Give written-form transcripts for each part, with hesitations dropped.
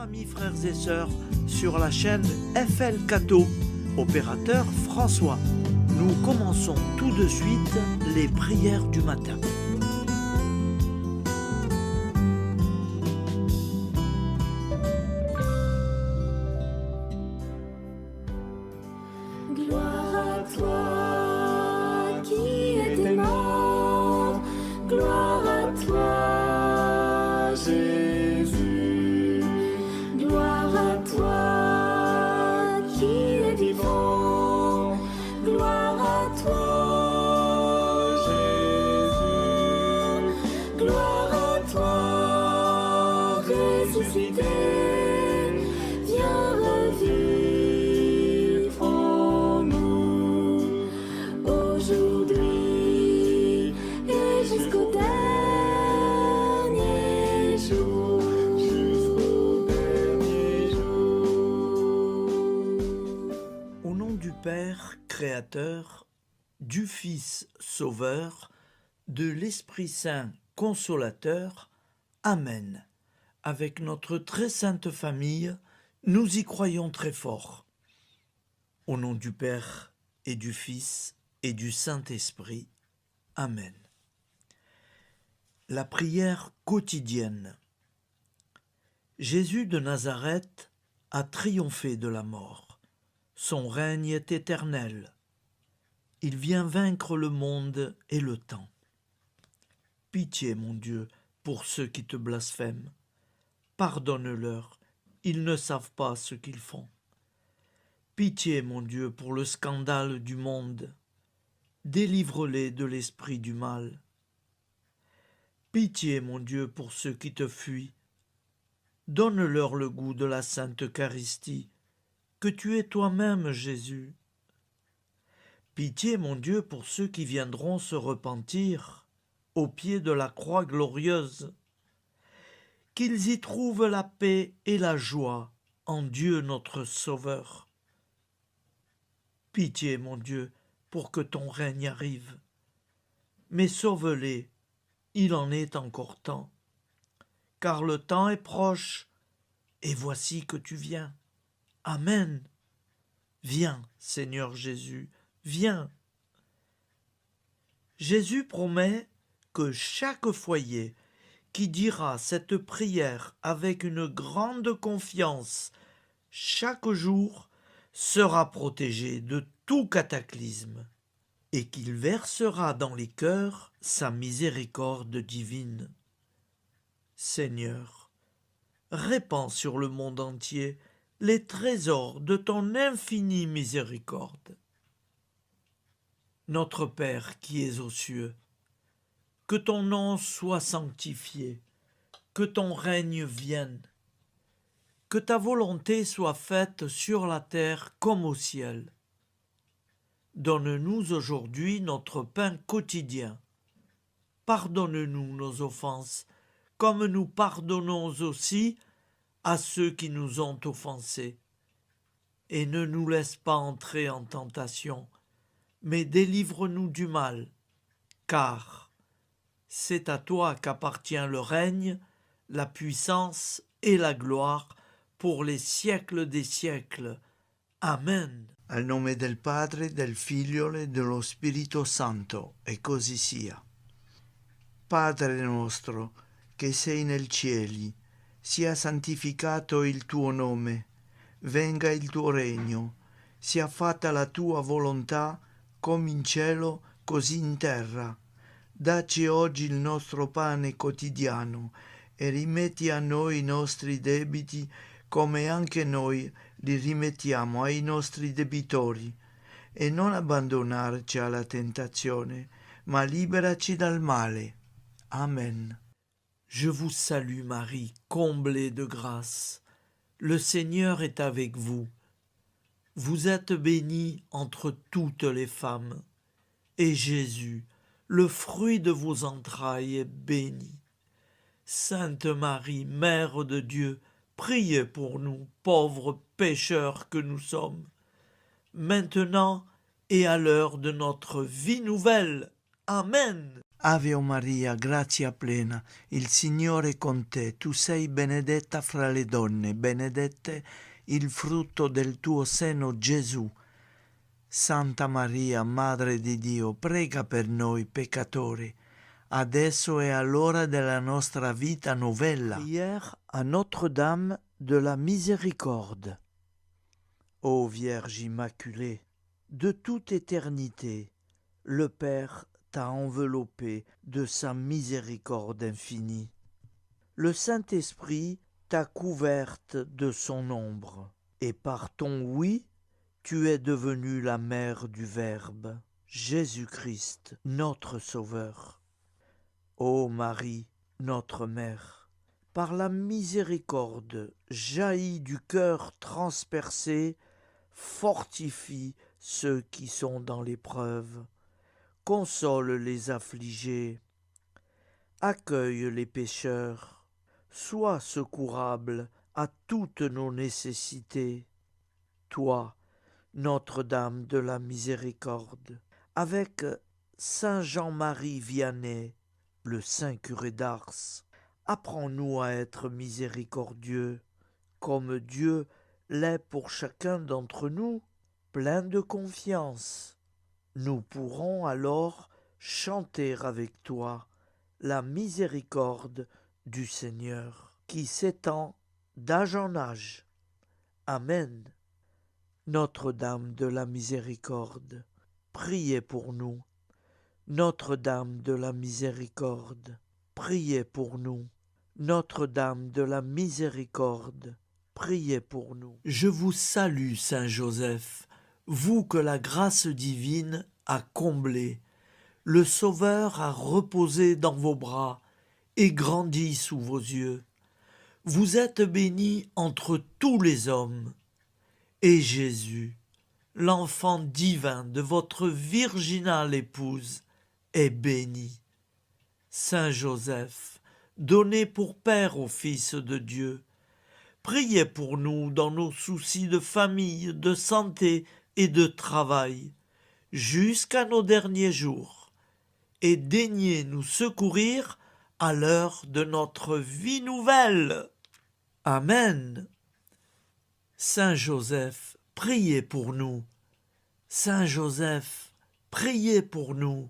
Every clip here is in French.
amis, frères et sœurs, sur la chaîne FL Cato, opérateur François. Nous commençons tout de suite les prières du matin. Gloire à toi qui étais mort, gloire à toi Jésus, gloire à toi qui es vivant, gloire à toi Jésus, gloire à toi ressuscité, viens revivre en nous aujourd'hui et jusqu'au dernier jour. Au nom du Père Créateur, du Fils Sauveur, de l'Esprit Saint Consolateur. Amen. Avec notre très sainte famille, nous y croyons très fort. Au nom du Père et du Fils et du Saint-Esprit. Amen. La prière quotidienne. Jésus de Nazareth a triomphé de la mort. Son règne est éternel. Il vient vaincre le monde et le temps. Pitié, mon Dieu, pour ceux qui te blasphèment. Pardonne-leur, ils ne savent pas ce qu'ils font. Pitié, mon Dieu, pour le scandale du monde. Délivre-les de l'esprit du mal. Pitié, mon Dieu, pour ceux qui te fuient. Donne-leur le goût de la Sainte Eucharistie, que tu es toi-même, Jésus. Pitié, mon Dieu, pour ceux qui viendront se repentir au pied de la croix glorieuse, qu'ils y trouvent la paix et la joie en Dieu notre Sauveur. Pitié, mon Dieu, pour que ton règne arrive. Mais sauve-les, il en est encore temps, car le temps est proche, et voici que tu viens. Amen. Viens, Seigneur Jésus, viens. Jésus promet que chaque foyer qui dira cette prière avec une grande confiance chaque jour sera protégé de tout cataclysme et qu'il versera dans les cœurs sa miséricorde divine. Seigneur, répands sur le monde entier les trésors de ton infinie miséricorde. Notre Père qui es aux cieux, que ton nom soit sanctifié, que ton règne vienne, que ta volonté soit faite sur la terre comme au ciel. Donne-nous aujourd'hui notre pain quotidien. Pardonne-nous nos offenses, comme nous pardonnons aussi à ceux qui nous ont offensés. Et ne nous laisse pas entrer en tentation, mais délivre-nous du mal, car c'est à toi qu'appartient le règne, la puissance et la gloire pour les siècles des siècles. Amen. Al nome del Padre, del Figlio e dello Spirito Santo, e così sia. Padre nostro, che sei nel cieli, sia santificato il tuo nome, venga il tuo regno, sia fatta la tua volontà, come in cielo, così in terra. Dacci oggi il nostro pane quotidiano e rimetti a noi i nostri debiti come anche noi li rimettiamo ai nostri debitori e non abbandonarci alla tentazione, ma liberaci dal male. Amen. Je vous salue Marie, comblée de grâce. Le Seigneur est avec vous. Vous êtes bénie entre toutes les femmes, et Jésus, le fruit de vos entrailles, est béni. Sainte Marie, Mère de Dieu, priez pour nous, pauvres pécheurs que nous sommes, maintenant et à l'heure de notre vie nouvelle. Amen. Ave Maria, grazia plena, il Signore è con te. Tu sei benedetta fra le donne, benedetto il frutto del tuo seno, Gesù. Santa Maria, Madre di Dio, prega per noi peccatori, adesso e all'ora della nostra vita novella. Prière à Notre-Dame de la Miséricorde. Ô Vierge Immaculée, de toute éternité, le Père t'a enveloppé de sa miséricorde infinie. Le Saint-Esprit t'a couverte de son ombre, et par ton oui, tu es devenue la mère du Verbe, Jésus-Christ, notre Sauveur. Ô Marie, notre Mère, par la miséricorde jaillie du cœur transpercé, fortifie ceux qui sont dans l'épreuve, console les affligés, accueille les pécheurs, sois secourable à toutes nos nécessités. Toi, Notre-Dame de la Miséricorde, avec Saint Jean-Marie Vianney, le saint curé d'Ars, apprends-nous à être miséricordieux, comme Dieu l'est pour chacun d'entre nous, plein de confiance. Nous pourrons alors chanter avec toi la miséricorde du Seigneur, qui s'étend d'âge en âge. Amen. Notre-Dame de la Miséricorde, priez pour nous. Notre-Dame de la Miséricorde, priez pour nous. Notre-Dame de la Miséricorde, priez pour nous. Je vous salue, Saint Joseph, vous que la grâce divine a comblé. Le Sauveur a reposé dans vos bras et grandi sous vos yeux. Vous êtes bénie entre tous les hommes. Et Jésus, l'enfant divin de votre virginale épouse, est béni. Saint Joseph, donné pour Père au Fils de Dieu, priez pour nous dans nos soucis de famille, de santé et de travail, jusqu'à nos derniers jours, et daignez nous secourir à l'heure de notre vie nouvelle. Amen. Saint Joseph, priez pour nous. Saint Joseph, priez pour nous.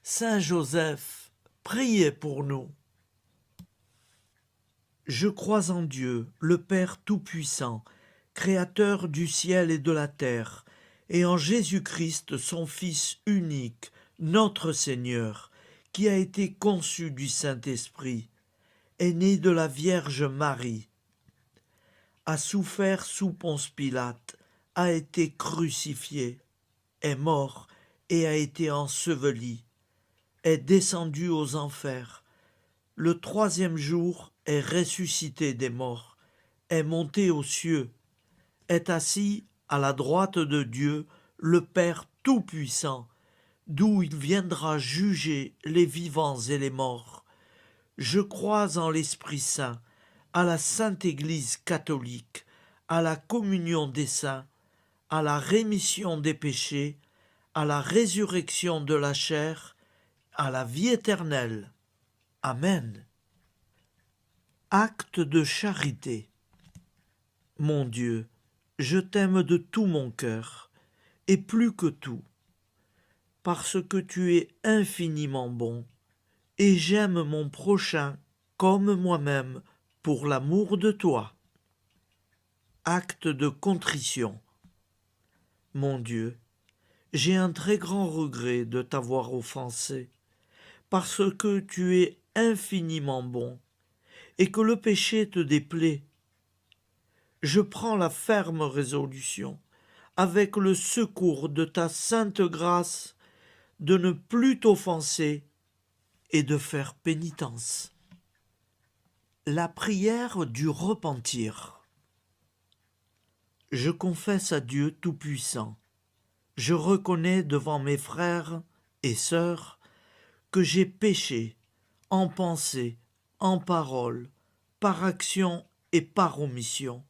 Saint Joseph, priez pour nous. Je crois en Dieu, le Père Tout-Puissant, Créateur du ciel et de la terre, et en Jésus-Christ, son Fils unique, notre Seigneur, qui a été conçu du Saint-Esprit, est né de la Vierge Marie, a souffert sous Ponce Pilate, a été crucifié, est mort et a été enseveli, est descendu aux enfers, le troisième jour est ressuscité des morts, est monté aux cieux, est assis à la droite de Dieu, le Père Tout-Puissant, d'où il viendra juger les vivants et les morts. Je crois en l'Esprit Saint, à la Sainte Église catholique, à la communion des saints, à la rémission des péchés, à la résurrection de la chair, à la vie éternelle. Amen. Acte de charité. Mon Dieu, je t'aime de tout mon cœur, et plus que tout, parce que tu es infiniment bon, et j'aime mon prochain comme moi-même, pour l'amour de toi. Acte de contrition. Mon Dieu, j'ai un très grand regret de t'avoir offensé, parce que tu es infiniment bon, et que le péché te déplaît. Je prends la ferme résolution, avec le secours de ta sainte grâce, de ne plus t'offenser et de faire pénitence. La prière du repentir. Je confesse à Dieu Tout-Puissant, je reconnais devant mes frères et sœurs que j'ai péché en pensée, en parole, par action et par omission.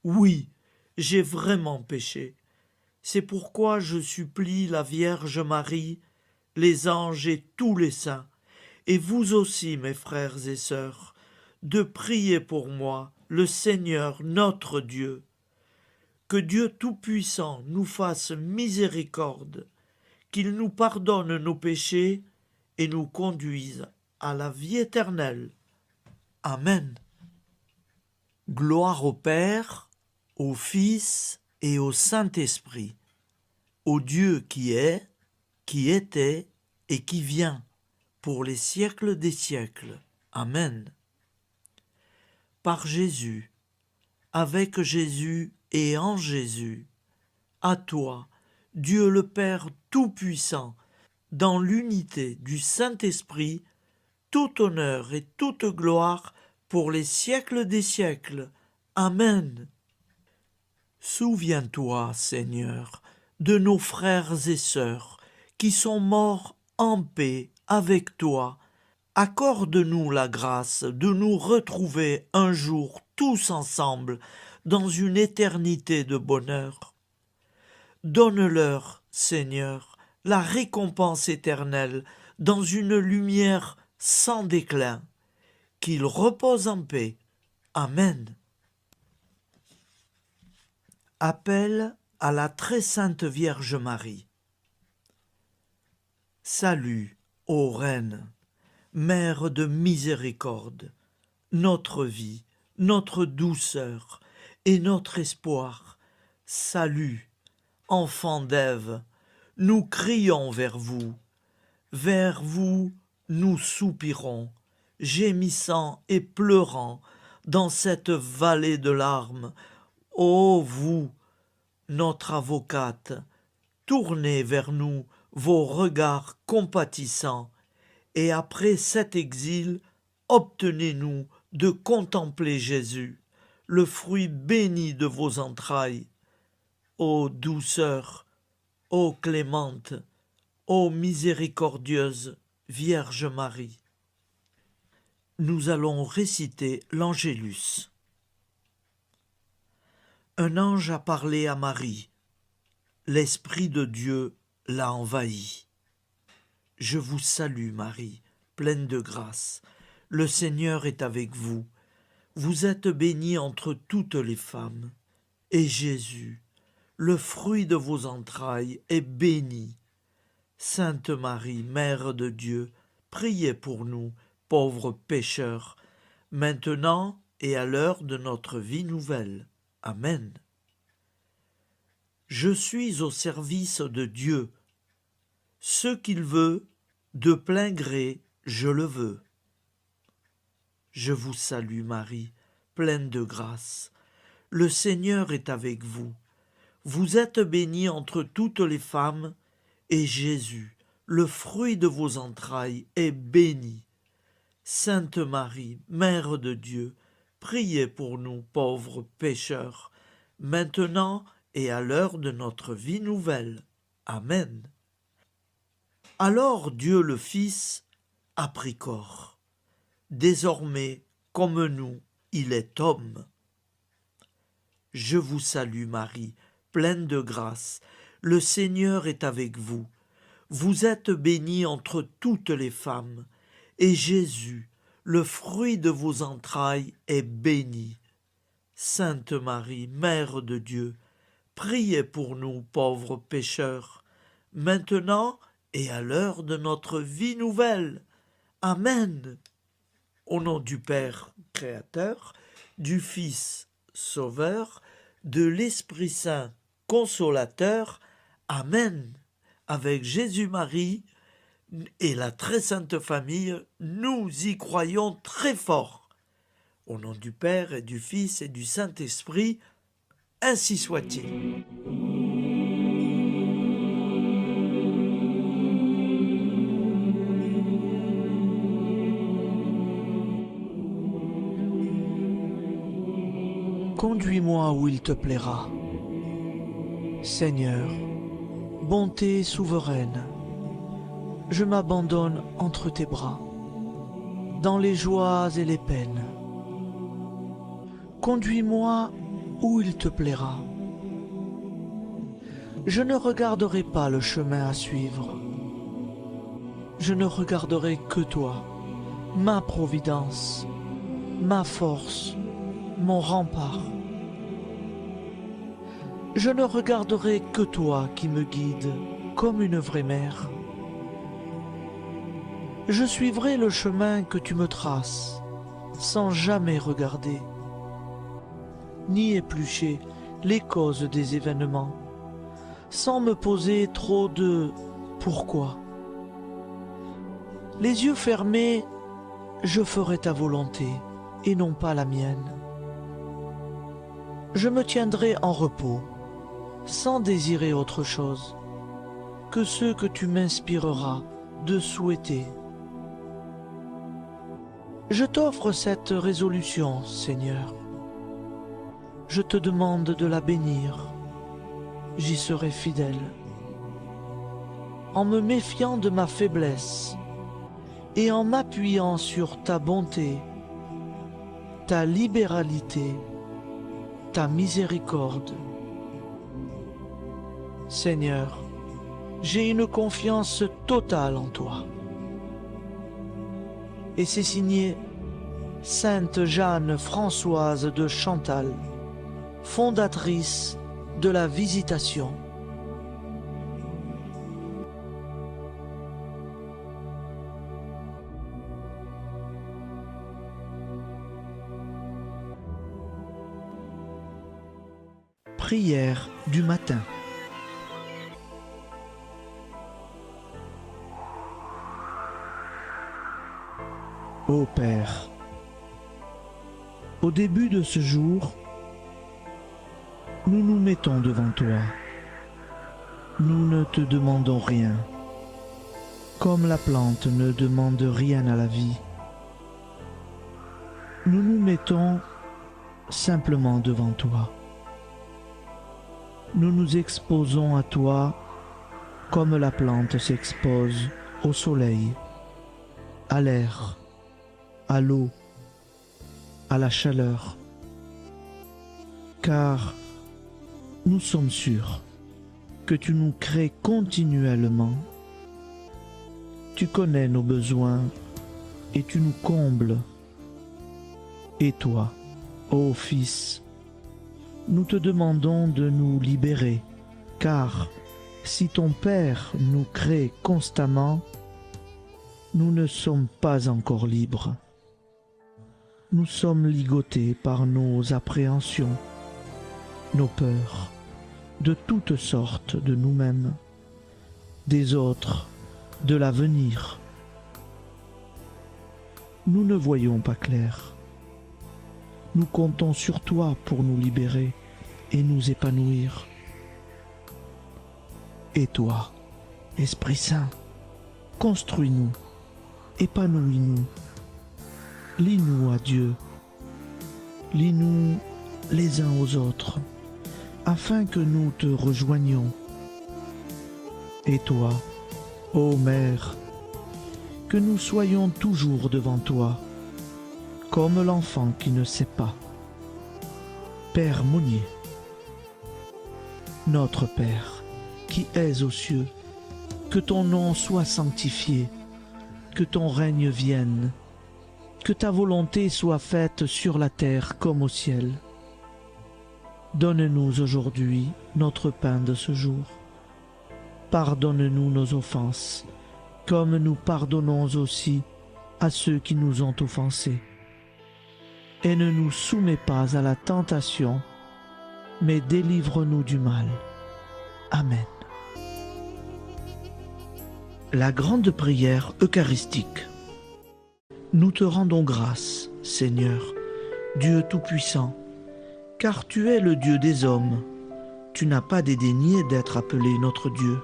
Oui, j'ai vraiment péché. C'est pourquoi je supplie la Vierge Marie, les anges et tous les saints, et vous aussi, mes frères et sœurs, de prier pour moi, le Seigneur notre Dieu. Que Dieu Tout-Puissant nous fasse miséricorde, qu'il nous pardonne nos péchés et nous conduise à la vie éternelle. Amen. Gloire au Père, au Fils et au Saint-Esprit, au Dieu qui est, qui était et qui vient, pour les siècles des siècles. Amen. Par Jésus, avec Jésus et en Jésus, à toi, Dieu le Père Tout-Puissant, dans l'unité du Saint-Esprit, tout honneur et toute gloire pour les siècles des siècles. Amen. Souviens-toi, Seigneur, de nos frères et sœurs qui sont morts en paix avec toi. Accorde-nous la grâce de nous retrouver un jour tous ensemble dans une éternité de bonheur. Donne-leur, Seigneur, la récompense éternelle dans une lumière sans déclin. Qu'ils reposent en paix. Amen. Appel à la très sainte Vierge Marie. Salut, ô Reine, Mère de miséricorde, notre vie, notre douceur et notre espoir. Salut, enfant d'Ève, nous crions vers vous nous soupirons, gémissant et pleurant dans cette vallée de larmes. Ô vous, notre avocate, tournez vers nous vos regards compatissants, et après cet exil, obtenez-nous de contempler Jésus, le fruit béni de vos entrailles. Ô douceur, ô clémente, ô miséricordieuse Vierge Marie. Nous allons réciter l'Angélus. Un ange a parlé à Marie. L'Esprit de Dieu l'a envahie. Je vous salue, Marie, pleine de grâce. Le Seigneur est avec vous. Vous êtes bénie entre toutes les femmes. Et Jésus, le fruit de vos entrailles, est béni. Sainte Marie, Mère de Dieu, priez pour nous, pauvres pécheurs, maintenant et à l'heure de notre vie nouvelle. Amen. Je suis au service de Dieu. Ce qu'il veut, de plein gré, je le veux. Je vous salue, Marie, pleine de grâce. Le Seigneur est avec vous. Vous êtes bénie entre toutes les femmes, et Jésus, le fruit de vos entrailles, est béni. Sainte Marie, Mère de Dieu, priez pour nous pauvres pécheurs, maintenant et à l'heure de notre vie nouvelle. Amen. Alors Dieu le Fils a pris corps. Désormais, comme nous, il est homme. Je vous salue Marie, pleine de grâce. Le Seigneur est avec vous. Vous êtes bénie entre toutes les femmes, et Jésus, le fruit de vos entrailles, est béni. Sainte Marie, Mère de Dieu, priez pour nous pauvres pécheurs, maintenant et à l'heure de notre vie nouvelle. Amen. Au nom du Père Créateur, du Fils Sauveur, de l'Esprit Saint Consolateur. Amen. Avec Jésus-Marie et la très sainte famille, nous y croyons très fort. Au nom du Père et du Fils et du Saint-Esprit, ainsi soit-il. Conduis-moi où il te plaira. Seigneur, bonté souveraine, je m'abandonne entre tes bras, dans les joies et les peines. Conduis-moi où il te plaira. Je ne regarderai pas le chemin à suivre, je ne regarderai que toi, ma providence, ma force, mon rempart. Je ne regarderai que toi qui me guides comme une vraie mère. Je suivrai le chemin que tu me traces, sans jamais regarder, ni éplucher les causes des événements, sans me poser trop de « pourquoi ». Les yeux fermés, je ferai ta volonté et non pas la mienne. Je me tiendrai en repos, sans désirer autre chose que ce que tu m'inspireras de souhaiter. Je t'offre cette résolution, Seigneur. Je te demande de la bénir. J'y serai fidèle. En me méfiant de ma faiblesse et en m'appuyant sur ta bonté, ta libéralité, ta miséricorde. Seigneur, j'ai une confiance totale en toi. Et c'est signé Sainte Jeanne Françoise de Chantal, fondatrice de la Visitation. Prière du matin. Ô Père, au début de ce jour, nous nous mettons devant toi. Nous ne te demandons rien, comme la plante ne demande rien à la vie. Nous nous mettons simplement devant toi. Nous nous exposons à toi comme la plante s'expose au soleil, à l'air, à l'eau, à la chaleur, car nous sommes sûrs que tu nous crées continuellement. Tu connais nos besoins et tu nous combles. Et toi, ô Fils, nous te demandons de nous libérer, car si ton Père nous crée constamment, nous ne sommes pas encore libres. Nous sommes ligotés par nos appréhensions, nos peurs, de toutes sortes de nous-mêmes, des autres, de l'avenir. Nous ne voyons pas clair. Nous comptons sur toi pour nous libérer et nous épanouir. Et toi, Esprit Saint, construis-nous, épanouis-nous, lie-nous à Dieu, lie-nous les uns aux autres, afin que nous te rejoignions. Et toi, ô Mère, que nous soyons toujours devant toi, comme l'enfant qui ne sait pas. Père Monnier, notre Père, qui es aux cieux, que ton nom soit sanctifié, que ton règne vienne, que ta volonté soit faite sur la terre comme au ciel. Donne-nous aujourd'hui notre pain de ce jour. Pardonne-nous nos offenses, comme nous pardonnons aussi à ceux qui nous ont offensés. Et ne nous soumets pas à la tentation, mais délivre-nous du mal. Amen. La grande prière eucharistique. Nous te rendons grâce, Seigneur, Dieu Tout-Puissant, car tu es le Dieu des hommes. Tu n'as pas dédaigné d'être appelé notre Dieu.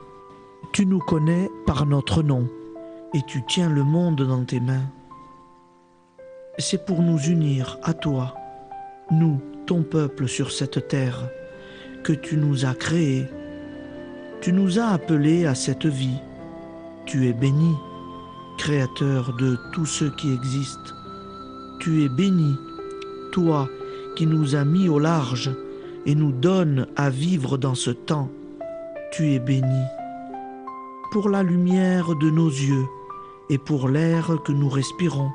Tu nous connais par notre nom, et tu tiens le monde dans tes mains. C'est pour nous unir à toi, nous, ton peuple sur cette terre, que tu nous as créés. Tu nous as appelés à cette vie. Tu es béni, Créateur de tout ce qui existe. Tu es béni, toi qui nous as mis au large et nous donnes à vivre dans ce temps. Tu es béni. Pour la lumière de nos yeux et pour l'air que nous respirons.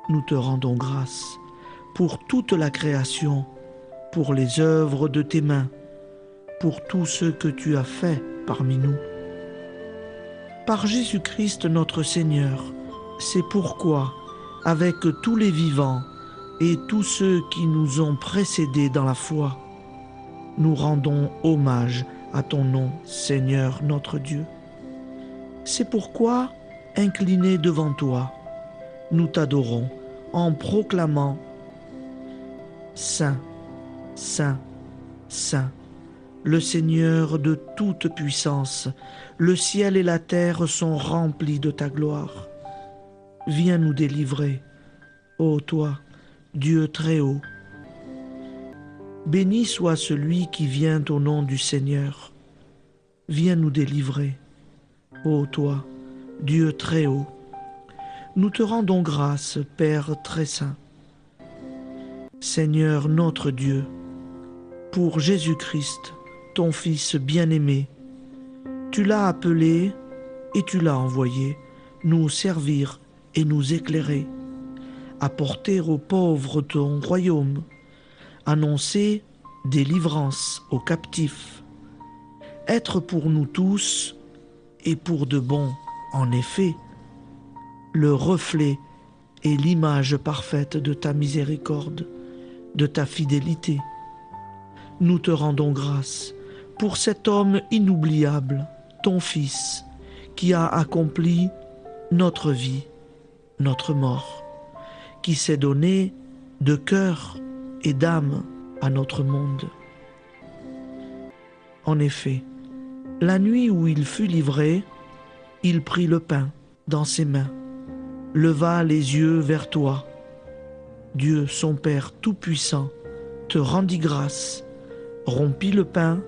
Nous te rendons grâce pour toute la création, pour les œuvres de tes mains, pour tout ce que tu as fait parmi nous. Par Jésus-Christ notre Seigneur, c'est pourquoi, avec tous les vivants et tous ceux qui nous ont précédés dans la foi, nous rendons hommage à ton nom, Seigneur notre Dieu. C'est pourquoi, inclinés devant toi, nous t'adorons en proclamant « Saint, Saint, Saint ». Le Seigneur de toute puissance, le ciel et la terre sont remplis de ta gloire. Viens nous délivrer, ô toi, Dieu très haut. Béni soit celui qui vient au nom du Seigneur. Viens nous délivrer, ô toi, Dieu très haut. Nous te rendons grâce, Père très saint. Seigneur notre Dieu, pour Jésus-Christ, ton Fils bien-aimé, tu l'as appelé et tu l'as envoyé nous servir et nous éclairer, apporter aux pauvres ton royaume, annoncer délivrance aux captifs, être pour nous tous et pour de bon, en effet, le reflet et l'image parfaite de ta miséricorde, de ta fidélité. Nous te rendons grâce pour cet homme inoubliable, ton Fils, qui a accompli notre vie, notre mort, qui s'est donné de cœur et d'âme à notre monde. En effet, la nuit où il fut livré, il prit le pain dans ses mains, leva les yeux vers toi. Dieu, son Père Tout-Puissant, te rendit grâce, rompit le pain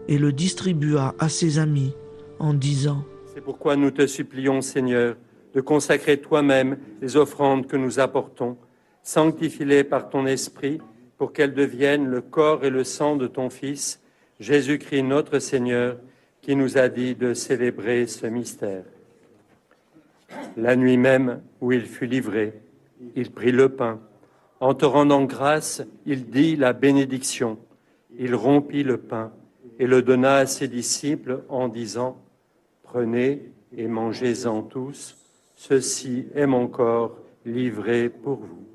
et le distribua à ses amis en disant : C'est pourquoi nous te supplions, Seigneur, de consacrer toi-même les offrandes que nous apportons. Sanctifie-les par ton Esprit pour qu'elles deviennent le corps et le sang de ton Fils, Jésus-Christ notre Seigneur, qui nous a dit de célébrer ce mystère. La nuit même où il fut livré, il prit le pain. En te rendant grâce, il dit la bénédiction. Il rompit le pain et le donna à ses disciples en disant : Prenez et mangez-en tous, ceci est mon corps livré pour vous.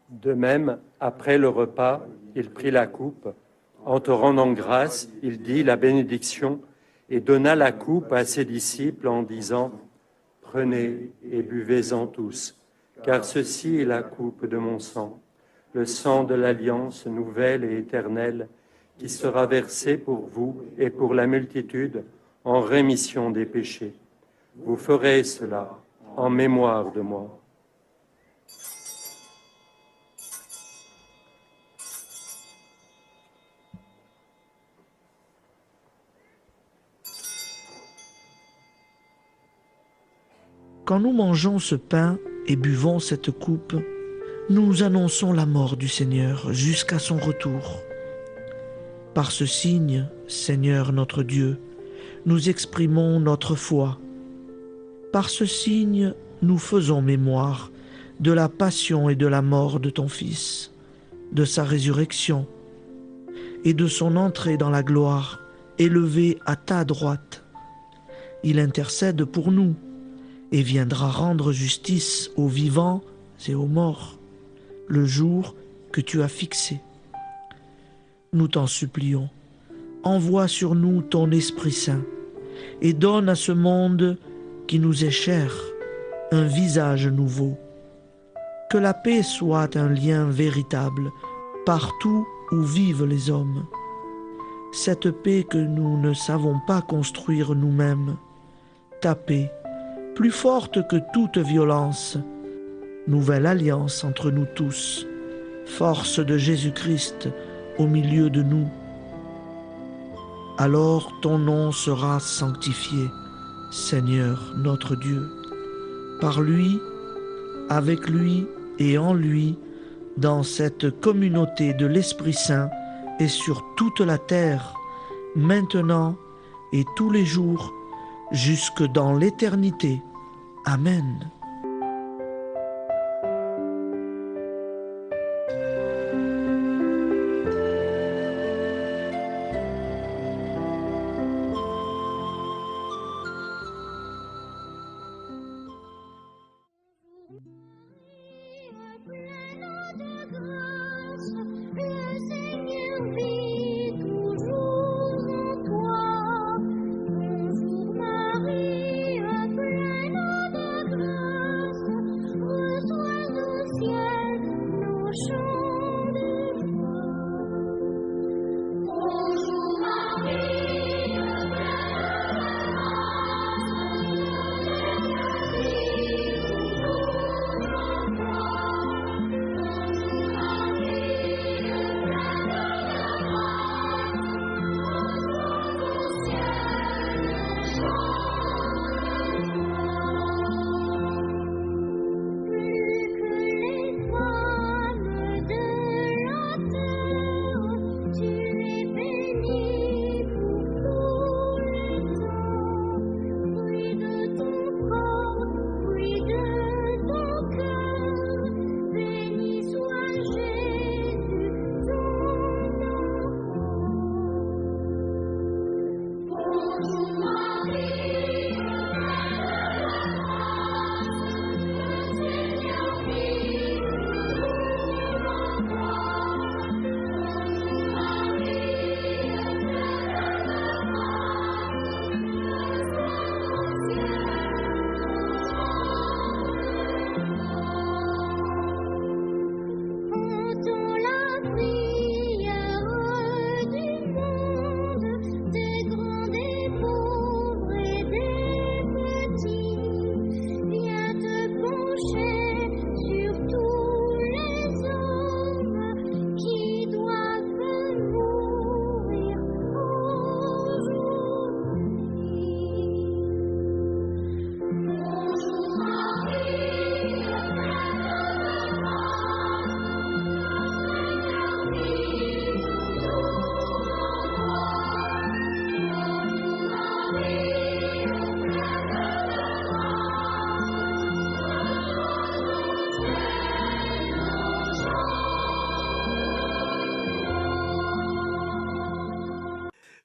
De même, après le repas, il prit la coupe. En te rendant grâce, il dit la bénédiction et donna la coupe à ses disciples en disant : Prenez et buvez-en tous, car ceci est la coupe de mon sang, le sang de l'alliance nouvelle et éternelle, qui sera versé pour vous et pour la multitude en rémission des péchés. Vous ferez cela en mémoire de moi. Quand nous mangeons ce pain et buvons cette coupe, nous annonçons la mort du Seigneur jusqu'à son retour. Par ce signe, Seigneur notre Dieu, nous exprimons notre foi. Par ce signe, nous faisons mémoire de la passion et de la mort de ton Fils, de sa résurrection et de son entrée dans la gloire, élevé à ta droite. Il intercède pour nous et viendra rendre justice aux vivants et aux morts, le jour que tu as fixé. Nous t'en supplions, envoie sur nous ton Esprit Saint et donne à ce monde qui nous est cher un visage nouveau. Que la paix soit un lien véritable partout où vivent les hommes. Cette paix que nous ne savons pas construire nous-mêmes, ta paix, plus forte que toute violence, nouvelle alliance entre nous tous, force de Jésus-Christ au milieu de nous. Alors ton nom sera sanctifié, Seigneur notre Dieu. Par lui, avec lui et en lui, dans cette communauté de l'Esprit Saint et sur toute la terre, maintenant et tous les jours, jusque dans l'éternité. Amen.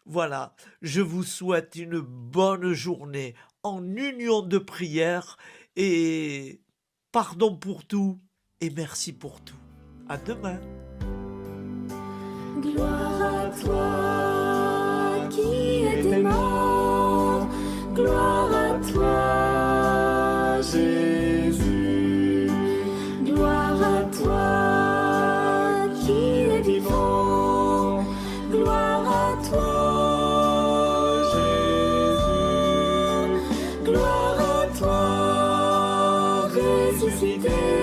Voilà, je vous souhaite une bonne journée en union de prière et pardon pour tout et merci pour tout. À demain. Gloire à toi qui es aimant, gloire à toi Jésus, gloire à toi qui es vivant, gloire à toi Jésus, gloire à toi ressuscité.